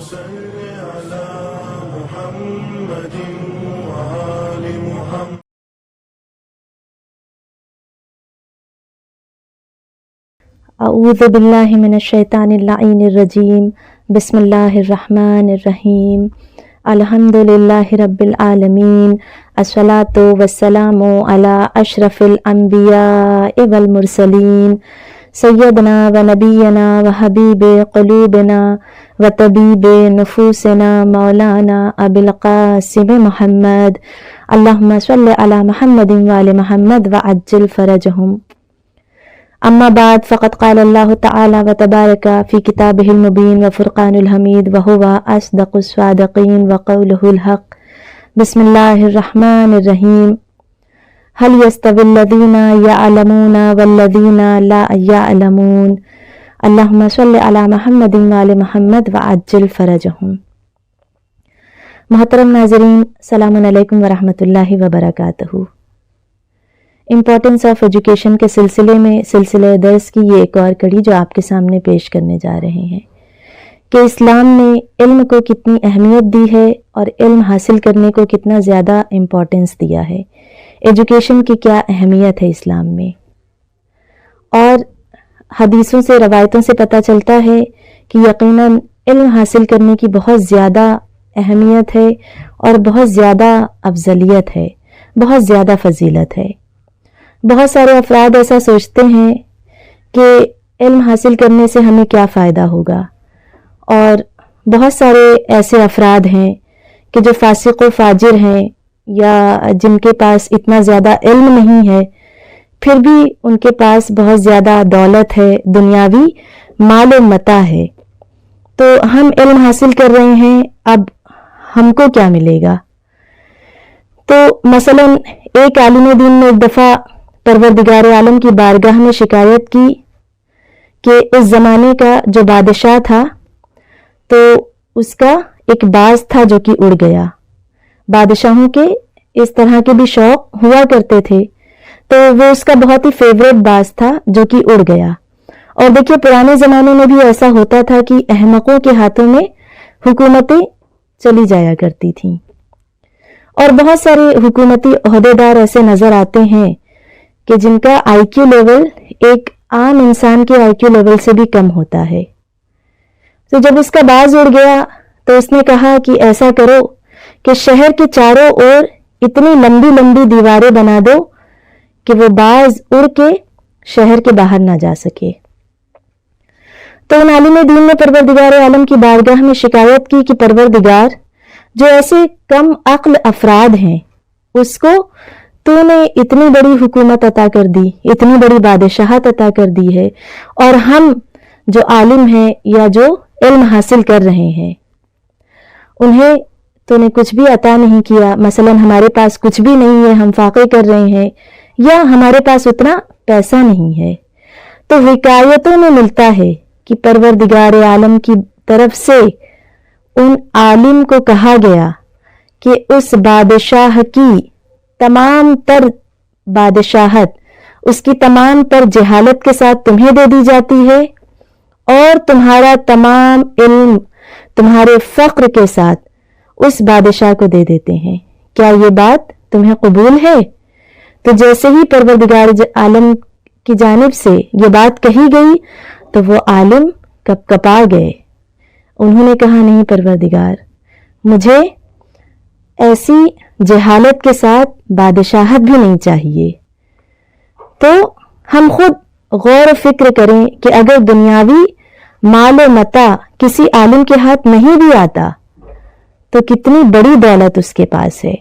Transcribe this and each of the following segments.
صل على محمد وآل محمد. اعوذ باللہ من الشیطان اللعین الرجیم. بسم اللہ الرحمن الرحیم. الحمد للہ رب العالمین. الصلاۃ والسلام علی اشرف الانبیاء والمرسلین سیدنا و نبینا و حبیب قلوبنا و طبیب نفوسنا مولانا ابی القاسم محمد. اللہم صل علی محمد و آل محمد وعجل فرجہم. اما بعد فقد قال اللہ تعالی و تبارک فی کتابہ المبین و فرقان الحمید و هو اصدق الصادقین و قولہ الحق. بسم اللہ الرحمن الرحیم. هل يستوي الذین یعلمون والذین لا یعلمون. اللہم صل علی محمد و آل محمد وعجل فرجہم. محترم ناظرین، السلام علیکم ورحمۃ اللہ وبرکاتہ. امپورٹنس آف ایجوکیشن کے سلسلے میں سلسلہ درس کی یہ ایک اور کڑی جو آپ کے سامنے پیش کرنے جا رہے ہیں کہ اسلام نے علم کو کتنی اہمیت دی ہے اور علم حاصل کرنے کو کتنا زیادہ امپورٹنس دیا ہے. ایجوکیشن کی کیا اہمیت ہے اسلام میں. اور حدیثوں سے روایتوں سے پتہ چلتا ہے کہ یقیناً علم حاصل کرنے کی بہت زیادہ اہمیت ہے اور بہت زیادہ افضلیت ہے، بہت زیادہ فضیلت ہے. بہت سارے افراد ایسا سوچتے ہیں کہ علم حاصل کرنے سے ہمیں کیا فائدہ ہوگا، اور بہت سارے ایسے افراد ہیں کہ جو فاسق و فاجر ہیں یا جن کے پاس اتنا زیادہ علم نہیں ہے، پھر بھی ان کے پاس بہت زیادہ دولت ہے، دنیاوی مال و متاع ہے. تو ہم علم حاصل کر رہے ہیں، اب ہم کو کیا ملے گا؟ تو مثلا ایک عالم دین نے ایک دفعہ پروردگار عالم کی بارگاہ میں شکایت کی کہ اس زمانے کا جو بادشاہ تھا تو اس کا ایک باز تھا جو کہ اڑ گیا. بادشاہوں کے اس طرح کے بھی شوق ہوا کرتے تھے، تو وہ اس کا بہت ہی فیوریٹ باز تھا جو کہ اڑ گیا. اور دیکھیے پرانے زمانے میں بھی ایسا ہوتا تھا کہ احمقوں کے ہاتھوں میں حکومتیں چلی جایا کرتی تھیں، اور بہت سارے حکومتی عہدیدار ایسے نظر آتے ہیں کہ جن کا آئی کیو لیول ایک عام انسان کے آئی کیو لیول سے بھی کم ہوتا ہے. تو جب اس کا باز اڑ گیا تو اس نے کہا کہ ایسا کرو کہ شہر کے چاروں اور اتنی لمبی لمبی دیواریں بنا دو کہ وہ باز اڑ کے شہر کے باہر نہ جا سکے. تو ان عالم دین نے پروردگار عالم کی بارگاہ میں شکایت کی کہ پروردگار، جو ایسے کم عقل افراد ہیں اس کو تو نے اتنی بڑی حکومت عطا کر دی، اتنی بڑی بادشاہت عطا کر دی ہے، اور ہم جو عالم ہیں یا جو علم حاصل کر رہے ہیں انہیں تو نے کچھ بھی عطا نہیں کیا. مثلا ہمارے پاس کچھ بھی نہیں ہے، ہم فاقے کر رہے ہیں، یا ہمارے پاس اتنا پیسہ نہیں ہے. تو حکایتوں میں ملتا ہے کہ پروردگار عالم کی طرف سے ان عالم کو کہا گیا کہ اس بادشاہ کی تمام تر بادشاہت، اس کی تمام تر جہالت کے ساتھ تمہیں دے دی جاتی ہے، اور تمہارا تمام علم تمہارے فقر کے ساتھ اس بادشاہ کو دے دیتے ہیں. کیا یہ بات تمہیں قبول ہے؟ تو جیسے ہی پروردگار عالم کی جانب سے یہ بات کہی گئی تو وہ عالم کپ کپا گئے. انہوں نے کہا نہیں پروردگار، مجھے ایسی جہالت کے ساتھ بادشاہت بھی نہیں چاہیے. تو ہم خود غور و فکر کریں کہ اگر دنیاوی مال و متاع کسی عالم کے ہاتھ نہیں بھی آتا تو کتنی بڑی دولت اس کے پاس ہے.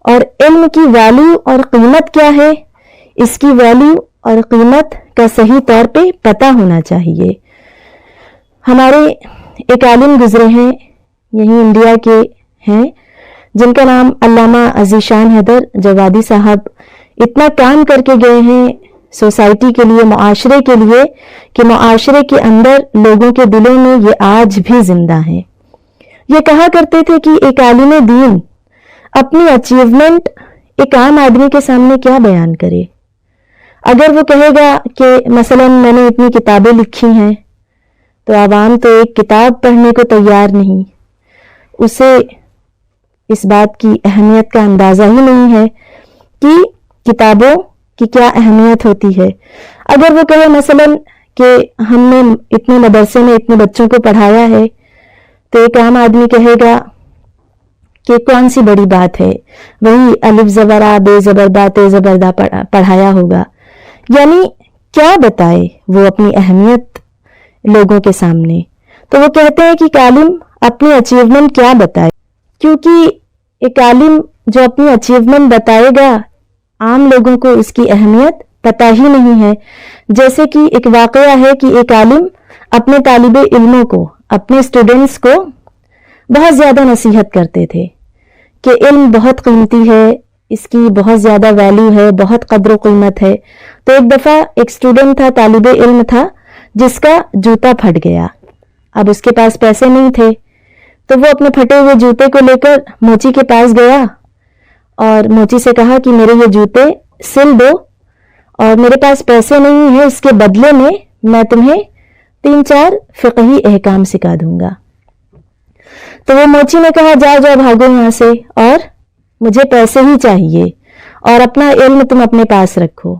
اور علم کی ویلیو اور قیمت کیا ہے، اس کی ویلیو اور قیمت کا صحیح طور پہ پتہ ہونا چاہیے. ہمارے ایک عالم گزرے ہیں، یہی انڈیا کے ہیں، جن کا نام علامہ عزیز شان حیدر جوادی صاحب. اتنا کام کر کے گئے ہیں سوسائٹی کے لیے، معاشرے کے لیے، کہ معاشرے کے اندر لوگوں کے دلوں میں یہ آج بھی زندہ ہیں. یہ کہا کرتے تھے کہ ایک عالم دین اپنی اچیومنٹ ایک عام آدمی کے سامنے کیا بیان کرے. اگر وہ کہے گا کہ مثلا میں نے اتنی کتابیں لکھی ہیں تو عوام تو ایک کتاب پڑھنے کو تیار نہیں، اسے اس بات کی اہمیت کا اندازہ ہی نہیں ہے کہ کتابوں کی کیا اہمیت ہوتی ہے۔ اگر وہ کہے مثلا کہ ہم نے اتنے مدرسے میں اتنے بچوں کو پڑھایا ہے، تو ایک عام آدمی کہے گا کہ کون سی بڑی بات ہے، وہی الف زبر آ بے زبر با تے زبر دا پڑھایا ہوگا۔ یعنی کیا بتائے وہ اپنی اہمیت لوگوں کے سامنے؟ تو وہ کہتے ہیں کہ عالم اپنی اچیومنٹ کیا بتائے، کیونکہ ایک عالم جو اپنی اچیومنٹ بتائے گا عام لوگوں کو اس کی اہمیت پتہ ہی نہیں ہے۔ جیسے کہ ایک واقعہ ہے کہ ایک عالم اپنے طالب علموں کو، اپنے اسٹوڈنٹس کو بہت زیادہ نصیحت کرتے تھے کہ علم بہت قیمتی ہے، اس کی بہت زیادہ ویلیو ہے، بہت قدر و قیمت ہے۔ تو ایک دفعہ ایک اسٹوڈنٹ تھا، طالب علم تھا، جس کا جوتا پھٹ گیا۔ اب اس کے پاس پیسے نہیں تھے، تو وہ اپنے پھٹے ہوئے جوتے کو لے کر موچی کے پاس گیا اور موچی سے کہا کہ میرے یہ جوتے سل دو، اور میرے پاس پیسے نہیں ہیں، اس کے بدلے میں تمہیں 3-4 فقہی احکام سکھا دوں گا۔ تو وہ موچی نے کہا جاؤ جاؤ بھاگو یہاں سے، اور مجھے پیسے ہی چاہیے اور اپنا علم تم اپنے پاس رکھو۔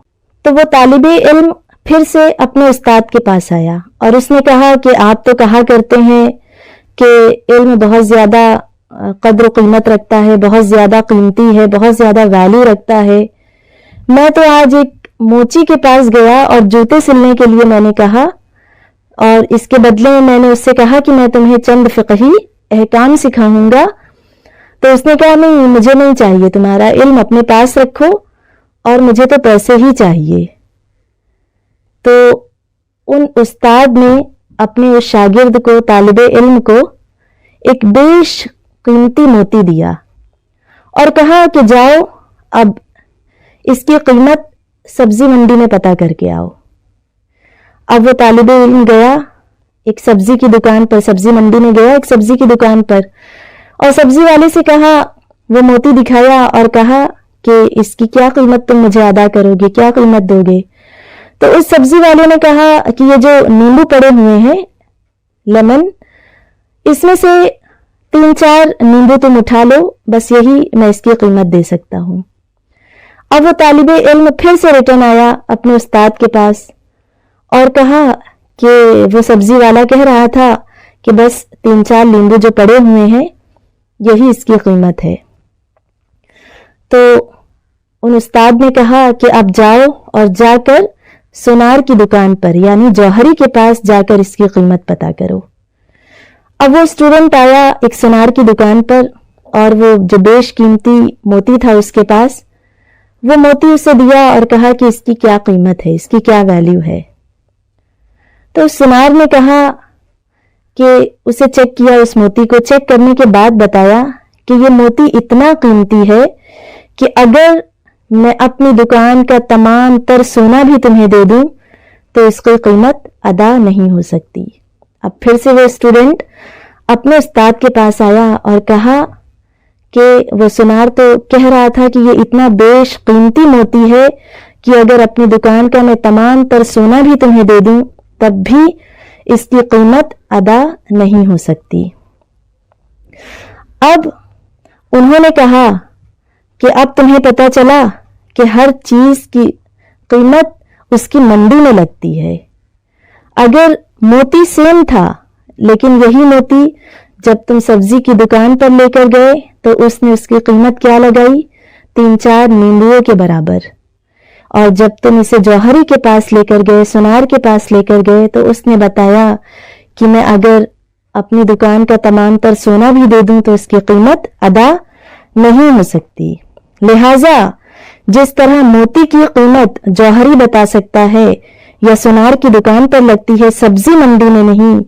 تو وہ طالب علم پھر سے اپنے استاد کے پاس آیا اور اس نے کہا کہ آپ تو کہا کرتے ہیں کہ علم بہت زیادہ قدر و قیمت رکھتا ہے، بہت زیادہ قیمتی ہے، بہت زیادہ ویلیو رکھتا ہے۔ میں تو آج ایک موچی کے پاس گیا اور جوتے سلنے کے لیے میں نے کہا، اور اس کے بدلے میں نے اس سے کہا کہ میں تمہیں چند فقہی احکام سکھاؤں گا، تو اس نے کہا نہیں، مجھے نہیں چاہیے تمہارا علم، اپنے پاس رکھو اور مجھے تو پیسے ہی چاہیے۔ تو ان استاد نے اپنے اس شاگرد کو، طالب علم کو، ایک بیش قیمتی موتی دیا اور کہا کہ جاؤ اب اس کی قیمت سبزی منڈی میں پتہ کر کے آؤ۔ اب وہ طالب علم گیا ایک سبزی کی دکان پر، سبزی منڈی میں گیا ایک سبزی کی دکان پر، اور سبزی والے سے کہا، وہ موتی دکھایا اور کہا کہ اس کی کیا قیمت تم مجھے ادا کرو گے، کیا قیمت دو گے؟ تو اس سبزی والے نے کہا کہ یہ جو نیمبو پڑے ہوئے ہیں، لیمن، اس میں سے 3-4 نیمبو تم اٹھا لو، بس یہی میں اس کی قیمت دے سکتا ہوں۔ اب وہ طالب علم پھر سے ریٹرن آیا اپنے استاد کے پاس اور کہا کہ وہ سبزی والا کہہ رہا تھا کہ بس 3-4 نیمبو جو پڑے ہوئے ہیں یہی اس کی قیمت ہے۔ تو ان استاد نے کہا کہ اب جاؤ اور جا کر سونار کی دکان پر یعنی جوہری کے پاس جا کر اس کی قیمت پتہ کرو۔ اب وہ اسٹوڈنٹ آیا ایک سونار کی دکان پر اور وہ جو بیش قیمتی موتی تھا اس کے پاس، وہ موتی اسے دیا اور کہا کہ اس کی کیا قیمت ہے، اس کی کیا ویلیو ہے۔ تو اس سونار نے کہا کہ اسے چیک کیا، اس موتی کو چیک کرنے کے بعد بتایا کہ یہ موتی اتنا قیمتی ہے کہ اگر میں اپنی دکان کا تمام تر سونا بھی تمہیں دے دوں تو اس کی قیمت ادا نہیں ہو سکتی۔ اب پھر سے وہ اسٹوڈنٹ اپنے استاد کے پاس آیا اور کہا کہ وہ سونار تو کہہ رہا تھا کہ یہ اتنا بیش قیمتی موتی ہے کہ اگر اپنی دکان کا میں تمام تر سونا بھی تمہیں دے دوں تب بھی اس کی قیمت ادا نہیں ہو سکتی۔ اب انہوں نے کہا کہ اب تمہیں پتہ چلا کہ ہر چیز کی قیمت اس کی منڈی میں لگتی ہے۔ اگر موتی سیم تھا لیکن یہی موتی جب تم سبزی کی دکان پر لے کر گئے تو اس نے اس کی قیمت کیا لگائی؟ 3-4 نیمبوؤں کے برابر، اور جب تم اسے جوہری کے پاس لے کر گئے، سونار کے پاس لے کر گئے، تو اس نے بتایا کہ میں اگر اپنی دکان کا تمام تر سونا بھی دے دوں تو اس کی قیمت ادا نہیں ہو سکتی۔ لہٰذا جس طرح موتی کی قیمت جوہری بتا سکتا ہے یا سونار کی دکان پر لگتی ہے، سبزی منڈی میں نہیں،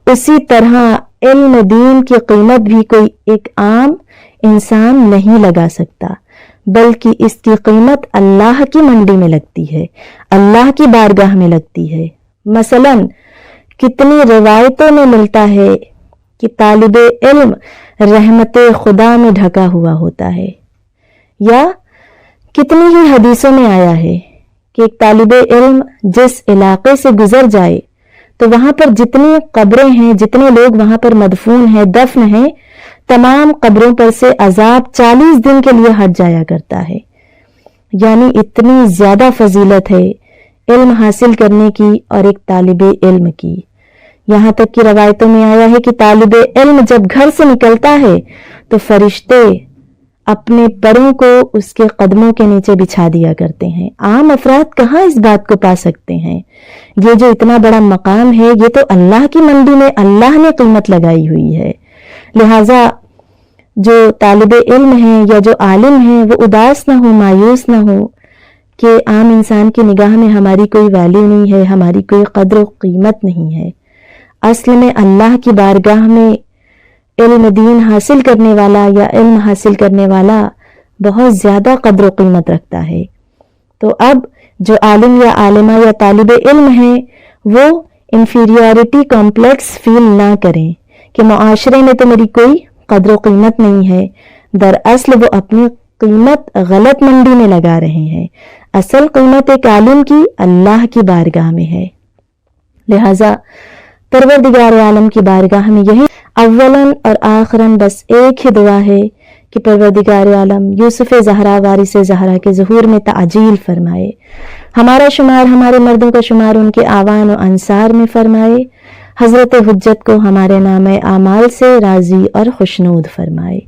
اسی طرح علم دین کی قیمت بھی کوئی ایک عام انسان نہیں لگا سکتا، بلکہ اس کی قیمت اللہ کی منڈی میں لگتی ہے، اللہ کی بارگاہ میں لگتی ہے۔ مثلا کتنی روایتوں میں ملتا ہے کہ طالب علم رحمت خدا میں ڈھکا ہوا ہوتا ہے، یا کتنی ہی حدیثوں میں آیا ہے کہ ایک طالب علم جس علاقے سے گزر جائے تو وہاں پر جتنی قبریں ہیں، جتنے لوگ وہاں پر مدفون ہیں، دفن ہیں، تمام قبروں پر سے عذاب 40 دن کے لیے ہٹ جایا کرتا ہے۔ یعنی اتنی زیادہ فضیلت ہے علم حاصل کرنے کی اور ایک طالب علم کی۔ یہاں تک کہ روایتوں میں آیا ہے کہ طالب علم جب گھر سے نکلتا ہے تو فرشتے اپنے پروں کو اس کے قدموں کے نیچے بچھا دیا کرتے ہیں۔ عام افراد کہاں اس بات کو پا سکتے ہیں؟ یہ جو اتنا بڑا مقام ہے، یہ تو اللہ کی منڈی میں اللہ نے قیمت لگائی ہوئی ہے۔ لہٰذا جو طالب علم ہیں یا جو عالم ہیں وہ اداس نہ ہو، مایوس نہ ہو کہ عام انسان کی نگاہ میں ہماری کوئی ویلیو نہیں ہے، ہماری کوئی قدر و قیمت نہیں ہے۔ اصل میں اللہ کی بارگاہ میں علم دین حاصل کرنے والا یا علم حاصل کرنے والا بہت زیادہ قدر و قیمت رکھتا ہے۔ تو اب جو عالم یا عالمہ یا طالب علم ہیں وہ انفیریورٹی کمپلیکس فیل نہ کریں کہ معاشرے میں تو میری کوئی قدر و قیمت نہیں ہے۔ دراصل وہ اپنی قیمت غلط منڈی میں لگا رہے ہیں۔ اصل قیمت ایک عالم کی اللہ کی بارگاہ میں ہے۔ لہٰذا پروردگار عالم کی بارگاہ میں یہی اولاً اور آخراً بس ایک ہی دعا ہے کہ پروردگار عالم یوسف زہرا وارث زہرا کے ظہور میں تعجیل فرمائے، ہمارا شمار، ہمارے مردوں کا شمار ان کے آوان و انصار میں فرمائے، حضرت حجت کو ہمارے نام اعمال سے راضی اور خوشنود فرمائے۔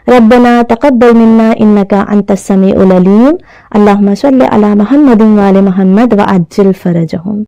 ربنا تقبل منا انک انت السمیع العلیم، اللہم صل علی محمد وآل محمد وعجل فرجہم۔